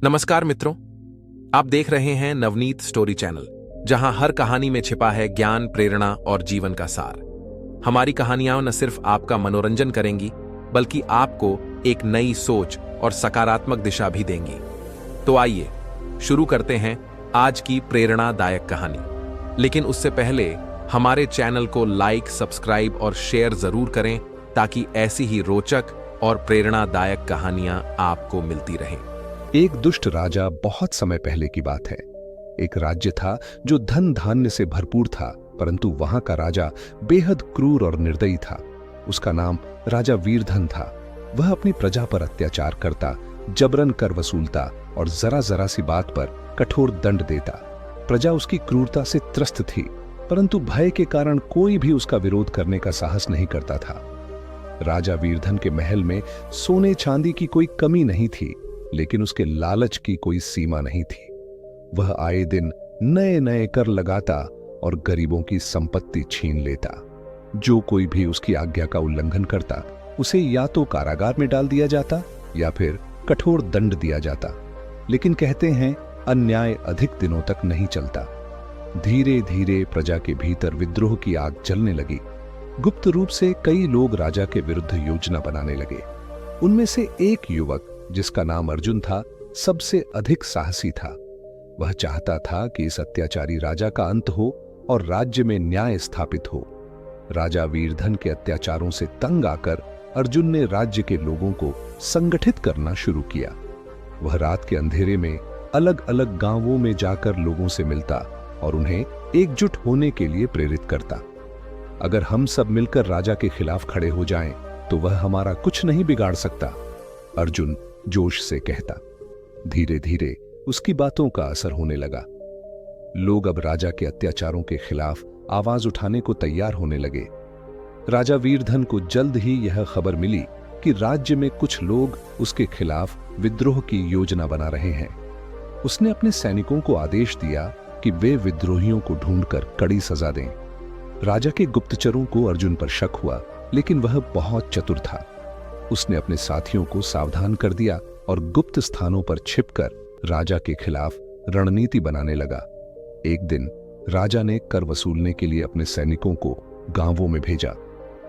नमस्कार मित्रों, आप देख रहे हैं नवनीत स्टोरी चैनल, जहां हर कहानी में छिपा है ज्ञान, प्रेरणा और जीवन का सार। हमारी कहानियां न सिर्फ आपका मनोरंजन करेंगी, बल्कि आपको एक नई सोच और सकारात्मक दिशा भी देंगी। तो आइए शुरू करते हैं आज की प्रेरणादायक कहानी। लेकिन उससे पहले हमारे चैनल को लाइक, सब्सक्राइब और शेयर जरूर करें, ताकि ऐसी ही रोचक और प्रेरणादायक कहानियां आपको मिलती रहें। एक दुष्ट राजा बहुत समय पहले की बात है। एक राज्य था जो धन धान्य से भरपूर था, परंतु वहां का राजा बेहद क्रूर और निर्दयी था। उसका नाम राजा वीरधन था। वह अपनी प्रजा पर अत्याचार करता, जबरन कर वसूलता और जरा जरा सी बात पर कठोर दंड देता। प्रजा उसकी क्रूरता से त्रस्त थी, परंतु भय के कारण कोई भी उसका विरोध करने का साहस नहीं करता था। राजा वीरधन के महल में सोने चांदी की कोई कमी नहीं थी, लेकिन उसके लालच की कोई सीमा नहीं थी। वह आए दिन नए नए कर लगाता और गरीबों की संपत्ति छीन लेता। जो कोई भी उसकी आज्ञा का उल्लंघन करता, उसे या तो कारागार में डाल दिया जाता या फिर कठोर दंड दिया जाता। लेकिन कहते हैं, अन्याय अधिक दिनों तक नहीं चलता। धीरे धीरे प्रजा के भीतर विद्रोह की आग जलने लगी। गुप्त रूप से कई लोग राजा के विरुद्ध योजना बनाने लगे। उनमें से एक युवक, जिसका नाम अर्जुन था, सबसे अधिक साहसी था। वह चाहता था कि इस अत्याचारी राजा का अंत हो और राज्य में न्याय स्थापित हो। राजा वीरधन के अत्याचारों से तंग आकर अर्जुन ने राज्य के लोगों को संगठित करना शुरू किया। वह रात के अंधेरे में अलग अलग गांवों में जाकर लोगों से मिलता और उन्हें एकजुट होने के लिए प्रेरित करता। अगर हम सब मिलकर राजा के खिलाफ खड़े हो जाएं, तो वह हमारा कुछ नहीं बिगाड़ सकता, अर्जुन जोश से कहता। धीरे धीरे उसकी बातों का असर होने लगा। लोग अब राजा के अत्याचारों के खिलाफ आवाज उठाने को तैयार होने लगे। राजा वीरधन को जल्द ही यह खबर मिली कि राज्य में कुछ लोग उसके खिलाफ विद्रोह की योजना बना रहे हैं। उसने अपने सैनिकों को आदेश दिया कि वे विद्रोहियों को ढूंढकर कड़ी सजा दें। राजा के गुप्तचरों को अर्जुन पर शक हुआ, लेकिन वह बहुत चतुर था। उसने अपने साथियों को सावधान कर दिया और गुप्त स्थानों पर छिपकर राजा के खिलाफ रणनीति बनाने लगा। एक दिन राजा ने कर वसूलने के लिए अपने सैनिकों को गांवों में भेजा,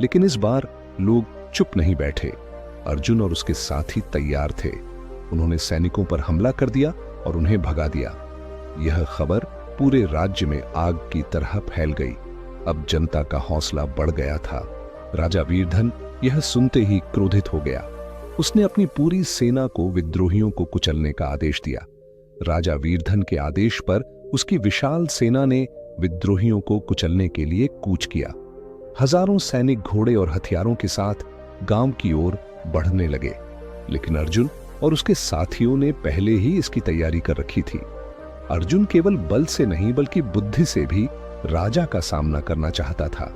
लेकिन इस बार लोग चुप नहीं बैठे। अर्जुन और उसके साथी तैयार थे। उन्होंने सैनिकों पर हमला कर दिया और उन्हें भगा दिया। यह खबर पूरे राज्य में आग की तरह फैल गई। अब जनता का हौसला बढ़ गया था। राजा वीरधन यह सुनते ही क्रोधित हो गया। उसने अपनी पूरी सेना को विद्रोहियों को कुचलने का आदेश दिया। राजा वीरधन के आदेश पर उसकी विशाल सेना ने विद्रोहियों को कुचलने के लिए कूच किया। हजारों सैनिक घोड़े और हथियारों के साथ गांव की ओर बढ़ने लगे, लेकिन अर्जुन और उसके साथियों ने पहले ही इसकी तैयारी कर रखी थी। अर्जुन केवल बल से नहीं, बल्कि बुद्धि से भी राजा का सामना करना चाहता था।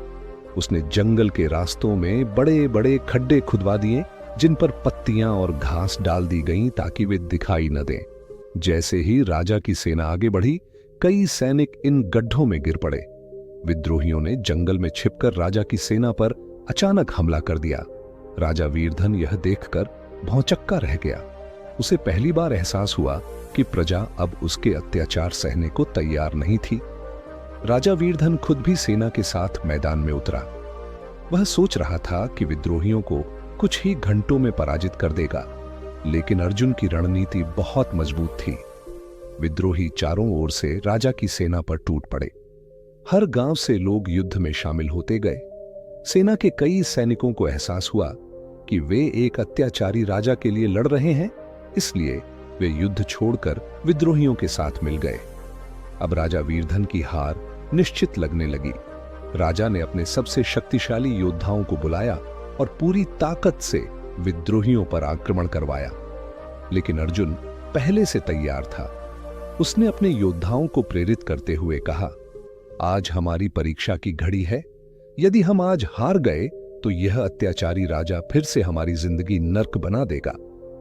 उसने जंगल के रास्तों में बड़े बड़े खड्डे खुदवा दिए, जिन पर पत्तियां और घास डाल दी गईं ताकि वे दिखाई न दें। जैसे ही राजा की सेना आगे बढ़ी, कई सैनिक इन गड्ढों में गिर पड़े। विद्रोहियों ने जंगल में छिपकर राजा की सेना पर अचानक हमला कर दिया। राजा वीरधन यह देखकर भौंचक्का रह गया। उसे पहली बार एहसास हुआ कि प्रजा अब उसके अत्याचार सहने को तैयार नहीं थी। राजा वीरधन खुद भी सेना के साथ मैदान में उतरा। वह सोच रहा था कि विद्रोहियों को कुछ ही घंटों में पराजित कर देगा, लेकिन अर्जुन की रणनीति बहुत मजबूत थी। विद्रोही चारों ओर से राजा की सेना पर टूट पड़े। हर गांव से लोग युद्ध में शामिल होते गए। सेना के कई सैनिकों को एहसास हुआ कि वे एक अत्याचारी राजा के लिए लड़ रहे हैं, इसलिए वे युद्ध छोड़कर विद्रोहियों के साथ मिल गए। अब राजा वीरधन की हार निश्चित लगने लगी। राजा ने अपने सबसे शक्तिशाली योद्धाओं को बुलाया और पूरी ताकत से विद्रोहियों पर आक्रमण करवाया। लेकिन अर्जुन पहले से तैयार था। उसने अपने योद्धाओं को प्रेरित करते हुए कहा, आज हमारी परीक्षा की घड़ी है। यदि हम आज हार गए तो यह अत्याचारी राजा फिर से हमारी जिंदगी नर्क बना देगा,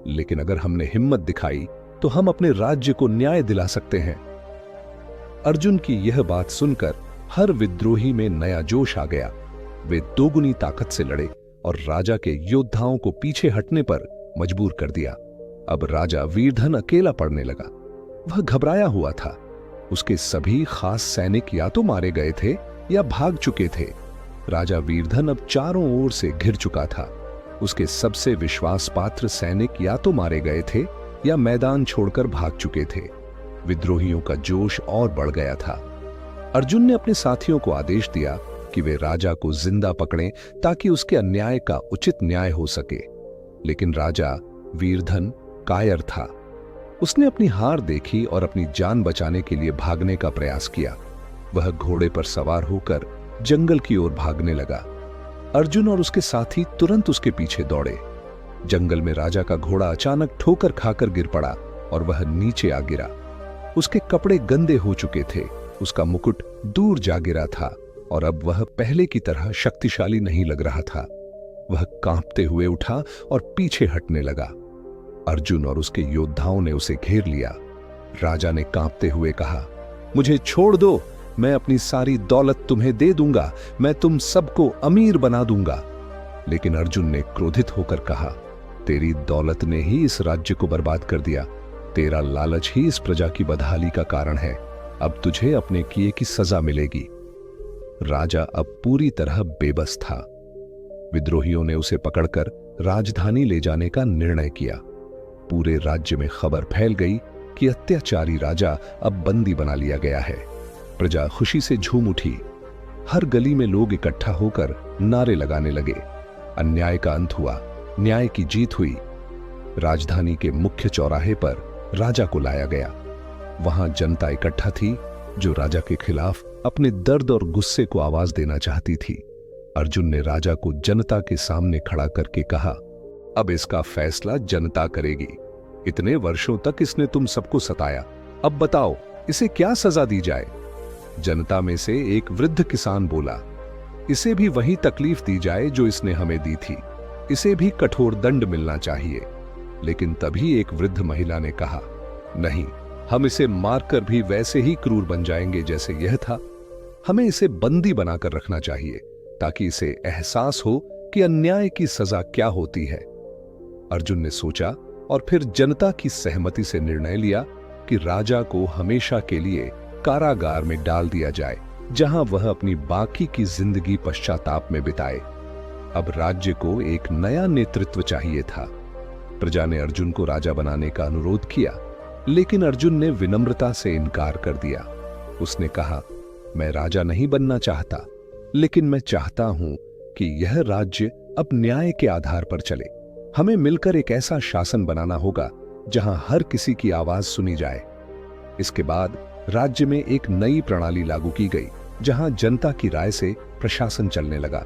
लेकिन अगर हमने हिम्मत दिखाई तो हम अपने राज्य को न्याय दिला सकते हैं। अर्जुन की यह बात सुनकर हर विद्रोही में नया जोश आ गया। वे दोगुनी ताकत से लड़े और राजा के योद्धाओं को पीछे हटने पर मजबूर कर दिया। अब राजा वीरधन अकेला पड़ने लगा। वह घबराया हुआ था। उसके सभी खास सैनिक या तो मारे गए थे या भाग चुके थे। राजा वीरधन अब चारों ओर से घिर चुका था। उसके सबसे विश्वास पात्र सैनिक या तो मारे गए थे या मैदान छोड़कर भाग चुके थे। विद्रोहियों का जोश और बढ़ गया था। अर्जुन ने अपने साथियों को आदेश दिया कि वे राजा को जिंदा पकड़ें ताकि उसके अन्याय का उचित न्याय हो सके। लेकिन राजा वीरधन कायर था। उसने अपनी हार देखी और अपनी जान बचाने के लिए भागने का प्रयास किया। वह घोड़े पर सवार होकर जंगल की ओर भागने लगा। अर्जुन और उसके साथी तुरंत उसके पीछे दौड़े। जंगल में राजा का घोड़ा अचानक ठोकर खाकर गिर पड़ा और वह नीचे आ गिरा। उसके कपड़े गंदे हो चुके थे, उसका मुकुट दूर जा गिरा था और अब वह पहले की तरह शक्तिशाली नहीं लग रहा था। वह कांपते हुए उठा और पीछे हटने लगा। अर्जुन और उसके योद्धाओं ने उसे घेर लिया। राजा ने कांपते हुए कहा, मुझे छोड़ दो, मैं अपनी सारी दौलत तुम्हें दे दूंगा, मैं तुम सबको अमीर बना दूंगा। लेकिन अर्जुन ने क्रोधित होकर कहा, तेरी दौलत ने ही इस राज्य को बर्बाद कर दिया। तेरा लालच ही इस प्रजा की बदहाली का कारण है। अब तुझे अपने किए की सजा मिलेगी। राजा अब पूरी तरह बेबस था। विद्रोहियों ने उसे पकड़कर राजधानी ले जाने का निर्णय किया। पूरे राज्य में खबर फैल गई कि अत्याचारी राजा अब बंदी बना लिया गया है। प्रजा खुशी से झूम उठी। हर गली में लोग इकट्ठा होकर नारे लगाने लगे। अन्याय का अंत हुआ, न्याय की जीत हुई। राजधानी के मुख्य चौराहे पर राजा को लाया गया। वहां जनता इकट्ठा थी जो राजा के खिलाफ अपने दर्द और गुस्से को आवाज देना चाहती थी। अर्जुन ने राजा को जनता के सामने खड़ा करके कहा, अब इसका फैसला जनता करेगी। इतने वर्षों तक इसने तुम सबको सताया, अब बताओ इसे क्या सजा दी जाए। जनता में से एक वृद्ध किसान बोला, इसे भी वही तकलीफ दी जाए जो इसने हमें दी थी, इसे भी कठोर दंड मिलना चाहिए। लेकिन तभी एक वृद्ध महिला ने कहा, नहीं, हम इसे मारकर भी वैसे ही क्रूर बन जाएंगे जैसे यह था। हमें इसे बंदी बनाकर रखना चाहिए ताकि इसे एहसास हो कि अन्याय की सजा क्या होती है। अर्जुन ने सोचा और फिर जनता की सहमति से निर्णय लिया कि राजा को हमेशा के लिए कारागार में डाल दिया जाए, जहां वह अपनी बाकी की जिंदगी पश्चाताप में बिताए। अब राज्य को एक नया नेतृत्व चाहिए था। प्रजा ने अर्जुन को राजा बनाने का अनुरोध किया, लेकिन अर्जुन ने विनम्रता से इनकार कर दिया। उसने कहा, मैं राजा नहीं बनना चाहता, लेकिन मैं चाहता हूं कि यह राज्य अब न्याय के आधार पर चले। हमें मिलकर एक ऐसा शासन बनाना होगा जहां हर किसी की आवाज सुनी जाए। इसके बाद राज्य में एक नई प्रणाली लागू की गई, जहां जनता की राय से प्रशासन चलने लगा।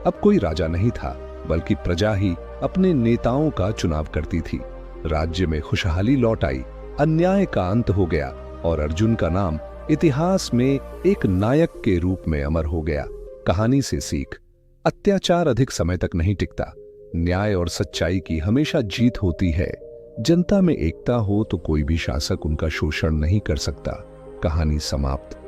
अब कोई राजा नहीं था, बल्कि प्रजा ही अपने नेताओं का चुनाव करती थी। राज्य में खुशहाली लौट आई, अन्याय का अंत हो गया और अर्जुन का नाम इतिहास में एक नायक के रूप में अमर हो गया। कहानी से सीख, अत्याचार अधिक समय तक नहीं टिकता। न्याय और सच्चाई की हमेशा जीत होती है। जनता में एकता हो तो कोई भी शासक उनका शोषण नहीं कर सकता। कहानी समाप्त।